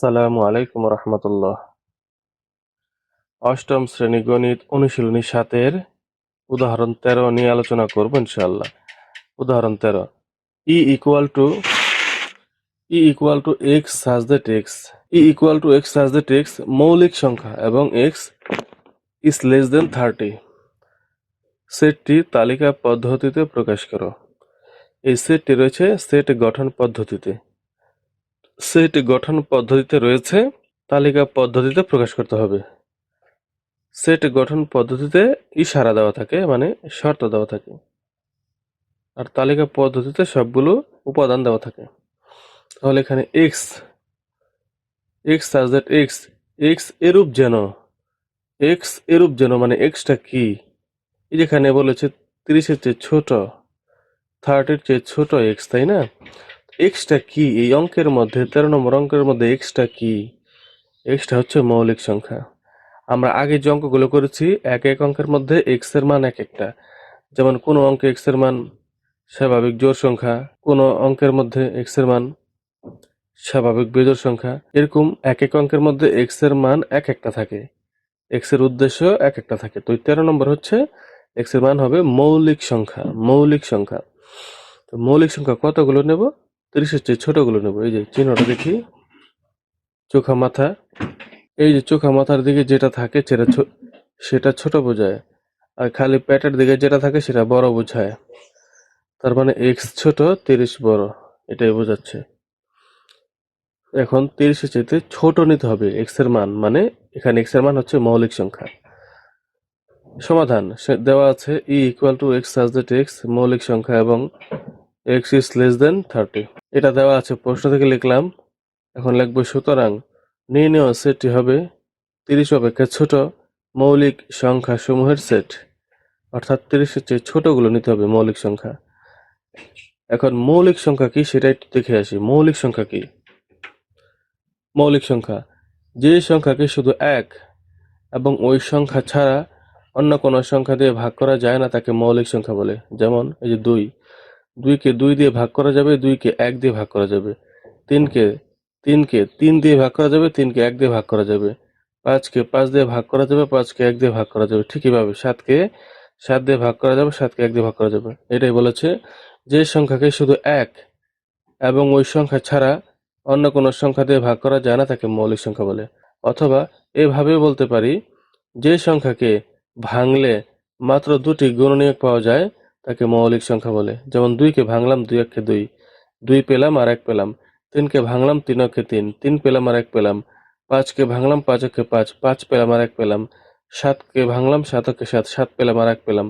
আসসালামু আলাইকুম রহমতুল্লাহ। অষ্টম শ্রেণী গণিত অনুশীলনী ৭-এর উদাহরণ ১৩ নিয়ে আলোচনা করব ইনশাআল্লাহ। উদাহরণ ১৩, E equal to x such that x মৌলিক সংখ্যা এবং এক্স ইজ লেস দেন 30। সেটটি তালিকা পদ্ধতিতে প্রকাশ করো। এই সেটটি রয়েছে সেট গঠন পদ্ধতিতে রয়েছে, তালিকা পদ্ধতিতে প্রকাশ করতে হবে। সেট গঠন পদ্ধতিতে ইশারা দেওয়া থাকে, মানে শর্ত দেওয়া থাকে, আর তালিকা পদ্ধতিতে সবগুলো উপাদান দেওয়া থাকে। তাহলে এখানে এক্স সাজ দ্যাট এক্স এরূপ যেন মানে এক্সটা কি, এই যেখানে বলেছে 30-এর চেয়ে ছোট, 30-এর চেয়ে ছোট এক্স, তাই না? এক্সটা কি এই অঙ্কের মধ্যে, 13 নম্বর অঙ্কের মধ্যে এক্সটা কি? এক্সটা হচ্ছে মৌলিক সংখ্যা। আমরা আগে যে অঙ্কগুলো করেছি, এক এক অঙ্কের মধ্যে এক্স এর মান এক একটা। যেমন কোনো অঙ্কে এক্স এর মান স্বাভাবিক জোড় সংখ্যা, কোনো অঙ্কের মধ্যে এক্স এর মান স্বাভাবিক বিজোড় সংখ্যা, এরকম এক এক অঙ্কের মধ্যে এক্স এর মান এক একটা থাকে, এক্স এর উদ্দেশ্য এক একটা থাকে। তো 13 নম্বর হচ্ছে এক্স এর মান হবে মৌলিক সংখ্যা। তো মৌলিক সংখ্যা কতগুলো নেব? 30-এর চেয়ে ছোটগুলো নেব। এই যে চিহ্নটা দেখি, চোখা মাথা, এই যে চোখা মাথার দিকে যেটা থাকে সেটা ছোট বোঝায়, আর খালি পেটের দিকে যেটা থাকে সেটা বড় বোঝায়। তার মানে এক্স ছোট, 30 বড়, এটাই বোঝাচ্ছে। এখন 30-এর চাইতে ছোট নিতে হবে এক্স এর মান, মানে এখানে এক্স এর মান হচ্ছে মৌলিক সংখ্যা। সমাধান দেওয়া আছে ই=এক্স সাজ দ্যাট এক্স মৌলিক সংখ্যা এবং এক্স ইজ লেস দেন 30। এটা দেওয়া আছে, প্রশ্ন থেকে লিখলাম। এখন লিখবো সুতরাং নির্ণেয় সেটটি হবে 30 অপেক্ষা ছোট মৌলিক সংখ্যা সমূহের সেট, অর্থাৎ 30-এর চেয়ে ছোটগুলো নিতে হবে মৌলিক সংখ্যা। এখন মৌলিক সংখ্যা কি সেটা একটু দেখে আসি। মৌলিক সংখ্যা কি? মৌলিক সংখ্যা যে সংখ্যাকে শুধু এক এবং ওই সংখ্যা ছাড়া অন্য কোনো সংখ্যা দিয়ে ভাগ করা যায় না তাকে মৌলিক সংখ্যা বলে। যেমন এই যে 2কে 2 দিয়ে ভাগ করা যাবে, 2কে 1 দিয়ে ভাগ করা যাবে। 3কে 3 দিয়ে ভাগ করা যাবে, 3কে 1 দিয়ে ভাগ করা যাবে। 5কে 5 দিয়ে ভাগ করা যাবে, 5কে 1 দিয়ে ভাগ করা যাবে। ঠিক এভাবে 7কে 7 দিয়ে ভাগ করা যাবে, 7কে 1 দিয়ে ভাগ করা যাবে। এটাই বলেছে যে সংখ্যাকে শুধু এক এবং ওই সংখ্যা ছাড়া অন্য কোনো সংখ্যা দিয়ে ভাগ করা যায় না তাকে মৌলিক সংখ্যা বলে। অথবা এভাবেও বলতে পারি, যে সংখ্যাকে ভাঙলে মাত্র 2টি গুণনীয়ক পাওয়া যায় তাকে মৌলিক সংখ্যা বলে। যেমন 2কে ভাঙলাম, 2 একে 2, 2 পেলাম আর 1 পেলাম। 3কে ভাঙলাম, 3 একে 3, 3 পেলাম আর 1 পেলাম। 5কে ভাঙলাম, 5 একে 5, 5 পেলাম আর 1 পেলাম। 7কে ভাঙলাম, 7 একে 7, 7 পেলাম আর 1 পেলাম।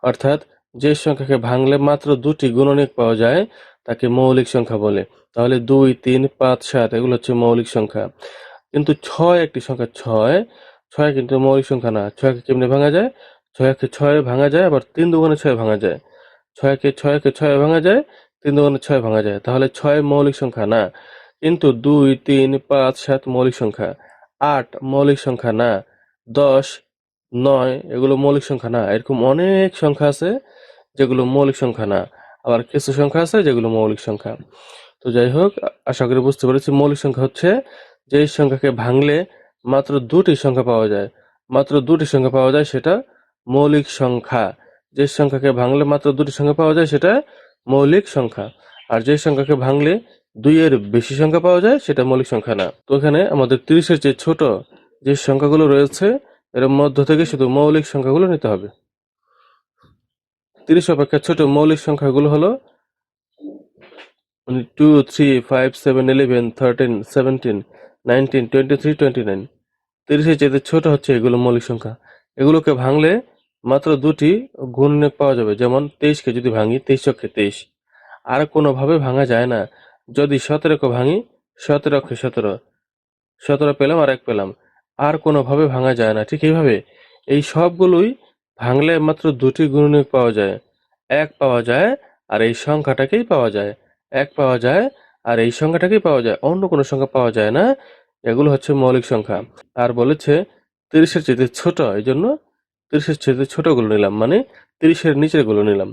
অর্থাৎ যে সংখ্যাকে ভাঙলে মাত্র 2টি গুণনীয়ক পাওয়া যায় তাকে মৌলিক সংখ্যা বলে। তাহলে 2, 3, 5, 7 এগুলো হচ্ছে মৌলিক সংখ্যা। কিন্তু 6 একটি সংখ্যা, 6 কিন্তু মৌলিক সংখ্যা না। 6কে কেমনে ভাঙা যায়? 6কে 6 ভাঙা যায়, আবার 3 দুগুণে 6 ভাঙা যায়। 6কে 6 ভাঙা যায়, 3 দুগুণে 6 ভাঙা যায়। তাহলে 6 মৌলিক সংখ্যা না। কিন্তু 2, 3, 5, 7 মৌলিক সংখ্যা। 8 মৌলিক সংখ্যা না। 10, 9 এগুলো মৌলিক সংখ্যা না। এরকম অনেক সংখ্যা আছে যেগুলো মৌলিক সংখ্যা না। আবার কিছু সংখ্যা আছে যেগুলো মৌলিক সংখ্যা। তো যাই হোক, আশা করি বুঝতে পেরেছি। মৌলিক সংখ্যা হচ্ছে যে সংখ্যাকে ভাঙলে মাত্র 2টি সংখ্যা পাওয়া যায়, মাত্র 2টি সংখ্যা পাওয়া যায় সেটা মৌলিক সংখ্যা। যে সংখ্যাকে ভাঙলে মাত্র 2টি সংখ্যা পাওয়া যায় সেটা মৌলিক সংখ্যা। আর যে সংখ্যাকে ভাঙলে 2-এর বেশি সংখ্যা পাওয়া যায় সেটা মৌলিক সংখ্যা না। তো এখানে আমাদের 30-এর চেয়ে ছোট যে সংখ্যাগুলো রয়েছে এর মধ্য থেকে শুধু মৌলিক সংখ্যাগুলো নিতে হবে। 30 অপেক্ষা ছোট মৌলিক সংখ্যাগুলো হলো 2, 3, 5, 7, 11, 13, 17, 19, 23, 29। 30-এর চাইতে ছোট হচ্ছে এগুলো মৌলিক সংখ্যা। এগুলোকে ভাঙলে মাত্র 2টি গুণনীয়ক পাওয়া যাবে। যেমন 23কে যদি ভাঙি, 23 ছক্কে 23, আর কোনোভাবে ভাঙা যায় না। যদি 17কে ভাঙি, 17 অক্ষে 17, 17 পেলাম আর 1 পেলাম, আর কোনোভাবে ভাঙা যায় না। ঠিক এইভাবে এই সবগুলোই ভাঙলে মাত্র 2টি গুণনীয়ক পাওয়া যায়। 1 পাওয়া যায় আর এই সংখ্যাটাকেই পাওয়া যায়। 1 পাওয়া যায় আর এই সংখ্যাটাকেই পাওয়া যায়, অন্য কোনো সংখ্যা পাওয়া যায় না। এগুলো হচ্ছে মৌলিক সংখ্যা। আর বলেছে 30-এর চেয়ে ছোট, এই জন্য 30-এর চেয়ে ছোটগুলো নিলাম, মানে 30-এর নিচের গুলো নিলাম।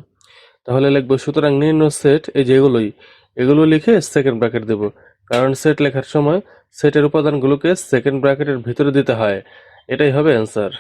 তাহলে লিখবো সুতরাং নিম্ন সেট, এই যে এগুলো লিখে সেকেন্ড ব্র্যাকেট দেব। কারণ সেট লেখার সময় সেটের উপাদানগুলোকে সেকেন্ড ব্র্যাকেটের ভিতরে দিতে হয়। এটাই হবে অ্যান্সার।